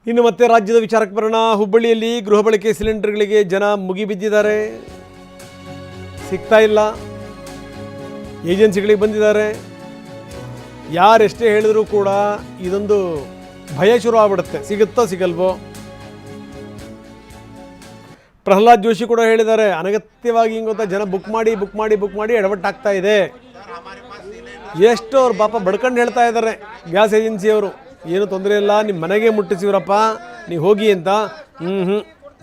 ಇನ್ನು ಮತ್ತೆ ರಾಜ್ಯದ ವಿಚಾರಕ್ಕೆ ಬರೋಣ. ಹುಬ್ಬಳ್ಳಿಯಲ್ಲಿ ಗೃಹ ಬಳಕೆ ಸಿಲಿಂಡರ್ಗಳಿಗೆ ಜನ ಮುಗಿಬಿದ್ದಿದ್ದಾರೆ, ಸಿಗ್ತಾ ಇಲ್ಲ. ಏಜೆನ್ಸಿಗಳಿಗೆ ಬಂದಿದ್ದಾರೆ. ಯಾರೆಷ್ಟೇ ಹೇಳಿದರೂ ಕೂಡ ಇದೊಂದು ಭಯ ಶುರು ಆಗ್ಬಿಡುತ್ತೆ, ಸಿಗುತ್ತೋ ಸಿಗಲ್ವೋ. ಪ್ರಹ್ಲಾದ್ ಜೋಶಿ ಕೂಡ ಹೇಳಿದ್ದಾರೆ, ಅನಗತ್ಯವಾಗಿ ಹಿಂಗೆ ಗೊತ್ತಾ ಜನ ಬುಕ್ ಮಾಡಿ ಎಡವಟ್ಟಾಗ್ತಾ ಇದೆ. ಎಷ್ಟು ಅವ್ರು ಪಾಪ ಬಡ್ಕೊಂಡು ಹೇಳ್ತಾ ಇದ್ದಾರೆ ಗ್ಯಾಸ್ ಏಜೆನ್ಸಿಯವರು, ಏನು ತೊಂದರೆ ಇಲ್ಲ, ನಿಮ್ಮ ಮನೆಗೆ ಮುಟ್ಟಿಸಿವ್ರಪ್ಪ, ನೀವು ಹೋಗಿ ಅಂತ.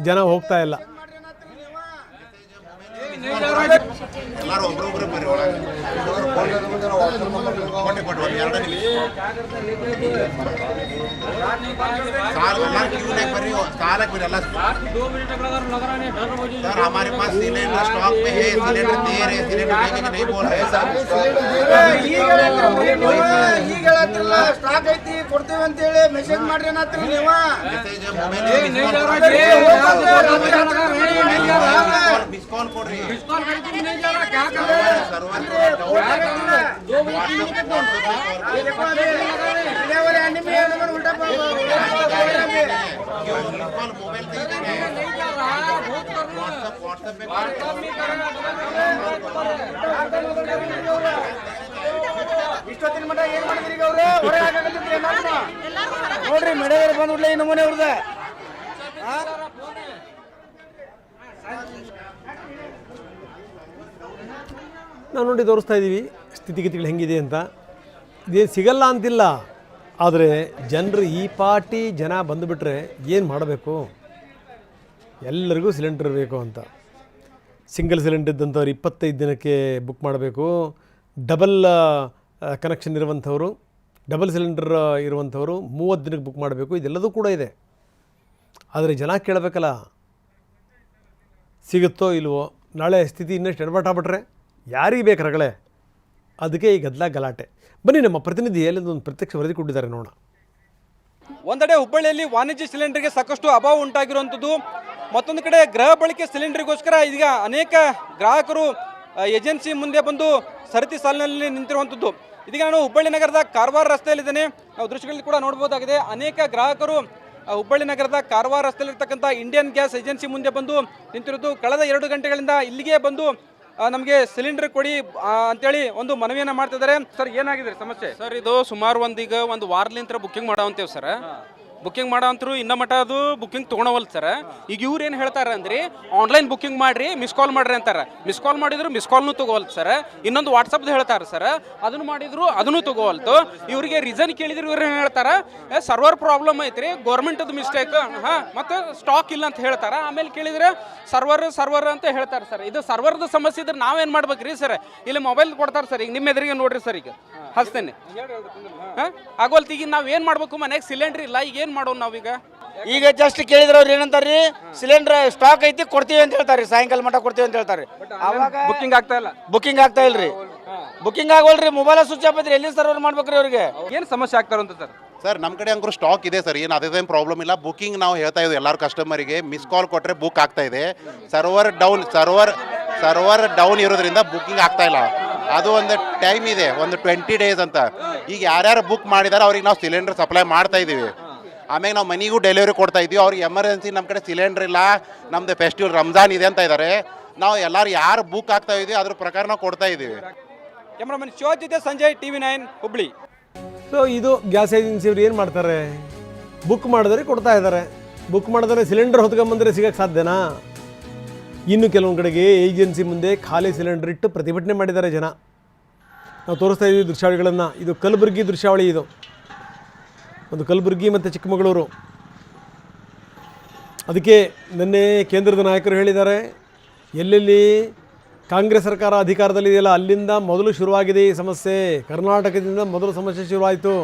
ಜನ ಹೋಗ್ತಾ ಇಲ್ಲ. सर हमारे पास सिलेंडर स्टॉक में है, सिलेंडर दे रहे, सिलेंडर लेके नहीं बोल रहे सर. ಸ್ಟಾಕ್ ಐತಿ ಕೊಡ್ತೀವಿ ಅಂತ ಹೇಳಿ ಮೆಸೇಜ್ ಮಾಡ್ರಿ ಅನ್ನತ್ರಿ ನೀವು. ಮೆಸೇಜ್ ಮೊಬೈಲ್ ಮಿಸ್ ಕಾಲ್ ಕೊಡ್ರಿ. ಮಿಸ್ ಕಾಲ್ करके नहीं जा रहा, क्या कर रहे हैं सर्वर दो बजे के फोन डिलीवरी आने में नंबर उल्टा मोबाइल नहीं जा रहा, बहुत कर रहा है. व्हाट्सएप में कर रहा है. ಇಷ್ಟೊತ್ತಿನ ಮಟ್ಟ ಏನು ಮಾಡಿದ್ರಿ ಈಗ ಅವರು? ಹೊರಗೆ ಹಾಕಕತ್ತಿದ್ರಿ ನೋಡ್ರಿ, ಮೆಡೆಯವರು ಬಂದ್ಬಿಡ್ಲಿ ಈ ನಮೂನೆ ಅವ್ರದ್ದು. ನಾವು ನೋಡಿ ತೋರಿಸ್ತಾ ಇದ್ದೀವಿ ಸ್ಥಿತಿಗತಿಗಳು ಹೆಂಗಿದೆ ಅಂತ. ಇದೇನು ಸಿಗಲ್ಲ ಅಂತಿಲ್ಲ, ಆದರೆ ಜನರು ಈ ಪಾರ್ಟಿ ಜನ ಬಂದುಬಿಟ್ರೆ ಏನು ಮಾಡಬೇಕು? ಎಲ್ಲರಿಗೂ ಸಿಲಿಂಡರ್ ಬೇಕು ಅಂತ. ಸಿಂಗಲ್ ಸಿಲಿಂಡರ್ ಇದ್ದಂಥವ್ರು 25 ದಿನಕ್ಕೆ ಬುಕ್ ಮಾಡಬೇಕು. ಡಬಲ್ ಕನೆಕ್ಷನ್ ಇರುವಂಥವ್ರು, ಡಬಲ್ ಸಿಲಿಂಡರ್ ಇರುವಂಥವರು 30 ದಿನಕ್ಕೆ ಬುಕ್ ಮಾಡಬೇಕು. ಇದೆಲ್ಲದೂ ಕೂಡ ಇದೆ. ಆದರೆ ಜನ ಕೇಳಬೇಕಲ್ಲ, ಸಿಗುತ್ತೋ ಇಲ್ವೋ? ನಾಳೆ ಸ್ಥಿತಿ ಇನ್ನಷ್ಟು ಎಡವಟ್ಟಾಗ್ಬಿಟ್ರೆ ಯಾರಿಗೆ ಬೇಕು ರಗಳೆ? ಅದಕ್ಕೆ ಈ ಗಲಾಟೆ. ಬನ್ನಿ, ನಮ್ಮ ಪ್ರತಿನಿಧಿ ಒಂದು ಪ್ರತ್ಯಕ್ಷ ವರದಿ ಕೊಟ್ಟಿದ್ದಾರೆ, ನೋಡೋಣ. ಒಂದೆಡೆ ಹುಬ್ಬಳ್ಳಿಯಲ್ಲಿ ವಾಣಿಜ್ಯ ಸಿಲಿಂಡರ್ಗೆ ಸಾಕಷ್ಟು ಅಭಾವ ಉಂಟಾಗಿರುವಂಥದ್ದು, ಮತ್ತೊಂದು ಕಡೆ ಗೃಹ ಬಳಕೆ ಸಿಲಿಂಡರ್ಗೋಸ್ಕರ ಈಗ ಅನೇಕ ಗ್ರಾಹಕರು ಏಜೆನ್ಸಿ ಮುಂದೆ ಬಂದು ಸರತಿ ಸಾಲಿನಲ್ಲಿ ನಿಂತಿರುವಂಥದ್ದು. ಇದೀಗ ನಾನು ಹುಬ್ಬಳ್ಳಿ ನಗರದ ಕಾರವಾರ ರಸ್ತೆಯಲ್ಲಿದ್ದೇನೆ. ನಾವು ದೃಶ್ಯಗಳಲ್ಲಿ ಕೂಡ ನೋಡ್ಬೋದಾಗಿದೆ. ಅನೇಕ ಗ್ರಾಹಕರು ಹುಬ್ಬಳ್ಳಿ ನಗರದ ಕಾರವಾರ ರಸ್ತೆಯಲ್ಲಿರ್ತಕ್ಕಂಥ ಇಂಡಿಯನ್ ಗ್ಯಾಸ್ ಏಜೆನ್ಸಿ ಮುಂದೆ ಬಂದು ನಿಂತಿರೋದು. ಕಳೆದ 2 ಗಂಟೆಗಳಿಂದ ಇಲ್ಲಿಗೆ ಬಂದು ನಮಗೆ ಸಿಲಿಂಡರ್ ಕೊಡಿ ಅಂತೇಳಿ ಒಂದು ಮನವಿಯನ್ನು ಮಾಡ್ತಿದ್ದಾರೆ. ಸರ್, ಏನಾಗಿದೆ ಸಮಸ್ಯೆ? ಸರ್, ಇದು ಸುಮಾರು ಈಗ ಒಂದು ವಾರಲಿಂತ್ರ ಬುಕ್ಕಿಂಗ್ ಮಾಡವಂತೇವೆ ಸರ್. ಬುಕ್ಕಿಂಗ್ ಮಾಡೋಂತರು ಇನ್ನ ಮಟ್ಟ ಅದು ಬುಕ್ಕಿಂಗ್ ತೊಗೊಳವಲ್ಲ ಸರ್. ಈಗ ಇವ್ರು ಏನು ಹೇಳ್ತಾರೆ ಅಂದ್ರೆ ಆನ್ಲೈನ್ ಬುಕ್ಕಿಂಗ್ ಮಾಡ್ರಿ, ಮಿಸ್ ಕಾಲ್ ಮಾಡ್ರಿ ಅಂತಾರೆ. ಮಿಸ್ ಕಾಲ್ ಮಾಡಿದ್ರು ಮಿಸ್ ಕಾಲ್ನು ತಗೋವಲ್ತು ಸರ್. ಇನ್ನೊಂದು ವಾಟ್ಸಪ್ದು ಹೇಳ್ತಾರೆ ಸರ್, ಅದನ್ನು ಮಾಡಿದ್ರು ಅದನ್ನು ತಗೋವಲ್ತು. ಇವರಿಗೆ ರೀಸನ್ ಕೇಳಿದ್ರು ಇವ್ರು ಏನು ಹೇಳ್ತಾರೆ, ಸರ್ವರ್ ಪ್ರಾಬ್ಲಮ್ ಐತ್ರಿ, ಗೌರ್ಮೆಂಟದು ಮಿಸ್ಟೇಕ್, ಮತ್ತು ಸ್ಟಾಕ್ ಇಲ್ಲ ಅಂತ ಹೇಳ್ತಾರೆ. ಆಮೇಲೆ ಕೇಳಿದ್ರೆ ಸರ್ವರ್ ಅಂತ ಹೇಳ್ತಾರೆ ಸರ್. ಇದು ಸರ್ವರ್ದು ಸಮಸ್ಯೆ ಇದ್ರೆ ನಾವೇನು ಮಾಡ್ಬೇಕ್ರಿ ಸರ್? ಇಲ್ಲಿ ಮೊಬೈಲ್ ಕೊಡ್ತಾರೆ ಸರ್, ಈಗ ನಿಮ್ಮ ಎದುರಿಗೆ ನೋಡ್ರಿ ಸರ್, ಈಗ ಹಚ್ತೇನೆ ಆಗೋಲ್ತು. ಈಗ ನಾವ್ ಏನ್ ಮಾಡ್ಬೇಕು? ಮನೆಗೆ ಸಿಲಿಂಡರ್ ಇಲ್ಲ, ಈಗ ಏನ್ ಮಾಡೋಣ ನಾವೀಗ? ಈಗ ಜಸ್ಟ್ ಕೇಳಿದ್ರೆ ಅವ್ರು ಏನಂತಾರ್ರಿ, ಸಿಲಿಂಡರ್ ಸ್ಟಾಕ್ ಐತಿ ಕೊಡ್ತೀವಿ ಅಂತ ಹೇಳ್ತಾರೆ, ಸಾಯಂಕಾಲ ಮಟ್ಟ ಕೊಡ್ತೀವಿ ಅಂತ ಹೇಳ್ತಾರೆ. ಅವಾಗ ಬುಕ್ಕಿಂಗ್ ಆಗ್ತಾ ಇಲ್ಲ. ಬುಕ್ಕಿಂಗ್ ಆಗ್ತಾ ಇಲ್ರಿ, ಬುಕ್ಕಿಂಗ್ ಆಗೋಲ್ರಿ. ಮೊಬೈಲ್ ಸ್ವಿಚ್ ಆಫ್ ಐತ್ರಿ, ಎಲ್ಲಿ ಸರ್ವರ್ ಮಾಡ್ಬೇಕ್ರಿ ಅವ್ರಿಗೆ? ಏನ್ ಸಮಸ್ಯೆ ಆಗ್ತಾರಂತ ಸರ್? ಸರ್, ನಮ್ಮ ಕಡೆ ಅಂಕರು ಸ್ಟಾಕ್ ಇದೆ ಸರ್, ಏನು ಅದೇನು ಪ್ರಾಬ್ಲಮ್ ಇಲ್ಲ. ಬುಕ್ಕಿಂಗ್ ನಾವು ಹೇಳ್ತಾ ಇದ್ದೀವಿ ಎಲ್ಲರೂ ಕಸ್ಟಮರಿಗೆ, ಮಿಸ್ ಕಾಲ್ ಕೊಟ್ಟರೆ ಬುಕ್ ಆಗ್ತಾ ಇದೆ. ಸರ್ವರ್ ಡೌನ್ ಇರೋದ್ರಿಂದ ಬುಕ್ಕಿಂಗ್ ಆಗ್ತಾ ಇಲ್ಲ. ಅದು ಒಂದು ಟೈಮ್ ಇದೆ, ಒಂದು 20 ಡೇಸ್ ಅಂತ. ಈಗ ಯಾರ್ಯಾರು ಬುಕ್ ಮಾಡಿದಾರೆ ಅವ್ರಿಗೆ ನಾವು ಸಿಲಿಂಡರ್ ಸಪ್ಲೈ ಮಾಡ್ತಾ ಇದ್ದೀವಿ. ಆಮೇಲೆ ನಾವು ಮನೆಗೂ ಡೆಲಿವರಿ ಕೊಡ್ತಾ ಇದ್ದೀವಿ. ಅವ್ರಿಗೆ ಎಮರ್ಜೆನ್ಸಿ ನಮ್ಮ ಕಡೆ ಸಿಲಿಂಡರ್ ಇಲ್ಲ, ನಮ್ಮದು ಫೆಸ್ಟಿವಲ್ ರಂಜಾನ್ ಇದೆ ಅಂತ ಇದ್ದಾರೆ. ನಾವು ಎಲ್ಲರೂ ಯಾರು ಬುಕ್ ಆಗ್ತಾ ಇದ್ದೀವಿ ಅದ್ರ ಪ್ರಕಾರ ನಾವು ಕೊಡ್ತಾ ಇದ್ದೀವಿ. ಕ್ಯಾಮ್ರಾಮನ್ ಶಿವ ಜೊತೆ ಸಂಜಯ್, TV9 ಹುಬ್ಳಿ. ಸೊ ಇದು ಗ್ಯಾಸ್ ಏಜೆನ್ಸಿಯವ್ರು ಏನು ಮಾಡ್ತಾರೆ? ಬುಕ್ ಮಾಡಿದ್ರೆ ಕೊಡ್ತಾ ಇದ್ದಾರೆ. ಬುಕ್ ಮಾಡಿದ್ರೆ ಸಿಲಿಂಡರ್ ಹೊತ್ಕೊಂಬಂದರೆ ಸಿಗೋಕ್ಕೆ ಸಾಧ್ಯನಾ? ಇನ್ನು ಕೆಲವೊಂದು ಕಡೆಗೆ ಏಜೆನ್ಸಿ ಮುಂದೆ ಖಾಲಿ ಸಿಲಿಂಡರ್ ಇಟ್ಟು ಪ್ರತಿಭಟನೆ ಮಾಡಿದ್ದಾರೆ ಜನ. ನಾವು ತೋರಿಸ್ತಾ ಇದ್ದೀವಿ ದೃಶ್ಯಾವಳಿಗಳನ್ನು. ಇದು ಕಲಬುರಗಿ ದೃಶ್ಯಾವಳಿ. ಇದು ಒಂದು ಕಲಬುರಗಿ ಮತ್ತು ಚಿಕ್ಕಮಗಳೂರು. ಅದಕ್ಕೆ ನಿನ್ನೆ ಕೇಂದ್ರದ ನಾಯಕರು ಹೇಳಿದ್ದಾರೆ, ಎಲ್ಲೆಲ್ಲಿ ಕಾಂಗ್ರೆಸ್ ಸರ್ಕಾರ ಅಧಿಕಾರದಲ್ಲಿದೆಯಲ್ಲ ಅಲ್ಲಿಂದ ಮೊದಲು ಶುರುವಾಗಿದೆ ಈ ಸಮಸ್ಯೆ. ಕರ್ನಾಟಕದಿಂದ ಮೊದಲು ಸಮಸ್ಯೆ ಶುರುವಾಯಿತು.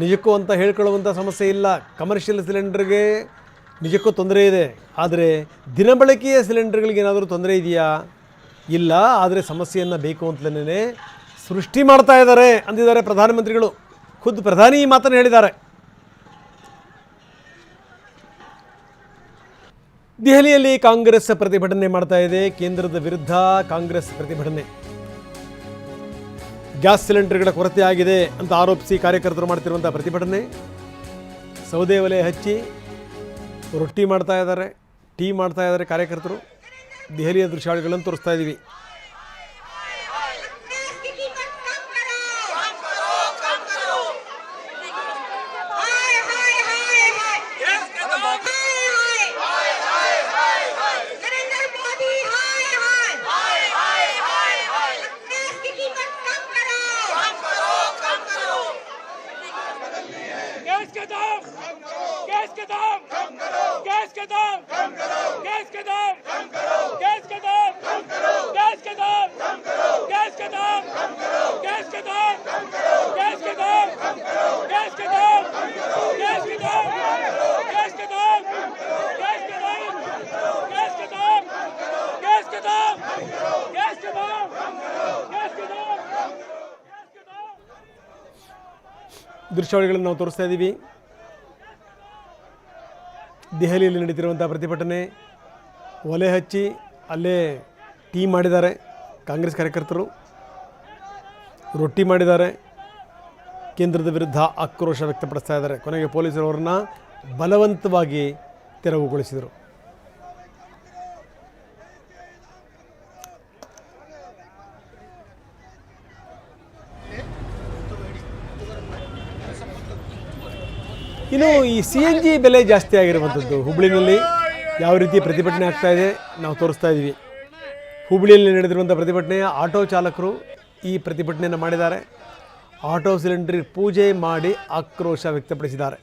ನಿಜಕ್ಕೂ ಅಂತ ಹೇಳ್ಕೊಳ್ಳುವಂಥ ಸಮಸ್ಯೆ ಇಲ್ಲ. ಕಮರ್ಷಿಯಲ್ ಸಿಲಿಂಡರ್ಗೆ ನಿಜಕ್ಕೂ ತೊಂದರೆ ಇದೆ, ಆದರೆ ದಿನಬಳಕೆಯ ಸಿಲಿಂಡರ್ಗಳಿಗೆ ಏನಾದರೂ ತೊಂದರೆ ಇದೆಯಾ? ಇಲ್ಲ. ಆದರೆ ಸಮಸ್ಯೆಯನ್ನು ಬೇಕು ಅಂತಲೇ ಸೃಷ್ಟಿ ಮಾಡ್ತಾ ಇದ್ದಾರೆ ಅಂದಿದ್ದಾರೆ ಪ್ರಧಾನಮಂತ್ರಿಗಳು. ಖುದ್ದು ಪ್ರಧಾನಿ ಈ ಮಾತನ್ನು ಹೇಳಿದ್ದಾರೆ. ದೆಹಲಿಯಲ್ಲಿ ಕಾಂಗ್ರೆಸ್ ಪ್ರತಿಭಟನೆ ಮಾಡ್ತಾ ಇದೆ. ಕೇಂದ್ರದ ವಿರುದ್ಧ ಕಾಂಗ್ರೆಸ್ ಪ್ರತಿಭಟನೆ. ಗ್ಯಾಸ್ ಸಿಲಿಂಡರ್ಗಳ ಕೊರತೆ ಆಗಿದೆ ಅಂತ ಆರೋಪಿಸಿ ಕಾರ್ಯಕರ್ತರು ಮಾಡ್ತಿರುವಂಥ ಪ್ರತಿಭಟನೆ. ಸೌದೆ ಒಲೆ ಹಚ್ಚಿ ರೊಟ್ಟಿ ಮಾಡ್ತಾ ಇದ್ದಾರೆ, ಟೀ ಮಾಡ್ತಾ ಇದ್ದಾರೆ ಕಾರ್ಯಕರ್ತರು. ದೆಹಲಿಯ ದೃಶ್ಯಾವಳಿಗಳನ್ನು ತೋರಿಸ್ತಾ ಇದ್ದೀವಿ. ದೃಶ್ಯಾವಳಿಗಳನ್ನು ನಾವು ತೋರಿಸ್ತಾ ಇದ್ದೀವಿ. ದೆಹಲಿಯಲ್ಲಿ ನಡೀತಿರುವಂಥ ಪ್ರತಿಭಟನೆ, ಒಲೆ ಹಚ್ಚಿ ಅಲ್ಲೇ ಟೀ ಮಾಡಿದ್ದಾರೆ ಕಾಂಗ್ರೆಸ್ ಕಾರ್ಯಕರ್ತರು, ರೊಟ್ಟಿ ಮಾಡಿದ್ದಾರೆ, ಕೇಂದ್ರದ ವಿರುದ್ಧ ಆಕ್ರೋಶ ವ್ಯಕ್ತಪಡಿಸ್ತಾ ಇದ್ದಾರೆ. ಕೊನೆಗೆ ಪೊಲೀಸರು ಅವರನ್ನು ಬಲವಂತವಾಗಿ ತೆರವುಗೊಳಿಸಿದರು. ಇನ್ನು ಈ CNG ಬೆಲೆ ಜಾಸ್ತಿ ಆಗಿರುವಂಥದ್ದು ಹುಬ್ಬಳ್ಳಿನಲ್ಲಿ ಯಾವ ರೀತಿ ಪ್ರತಿಭಟನೆ ಆಗ್ತಾ ಇದೆ ನಾವು ತೋರಿಸ್ತಾ ಇದ್ದೀವಿ. ಹುಬ್ಬಳ್ಳಿಯಲ್ಲಿ ನಡೆದಿರುವಂಥ ಪ್ರತಿಭಟನೆ, ಆಟೋ ಚಾಲಕರು ಈ ಪ್ರತಿಭಟನೆಯನ್ನು ಮಾಡಿದ್ದಾರೆ. ಆಟೋ ಸಿಲಿಂಡರ್ ಪೂಜೆ ಮಾಡಿ ಆಕ್ರೋಶ ವ್ಯಕ್ತಪಡಿಸಿದ್ದಾರೆ.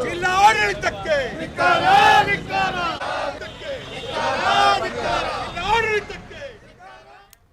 ಜಿಲ್ಲಾ ಆಡಳಿತಕ್ಕೆ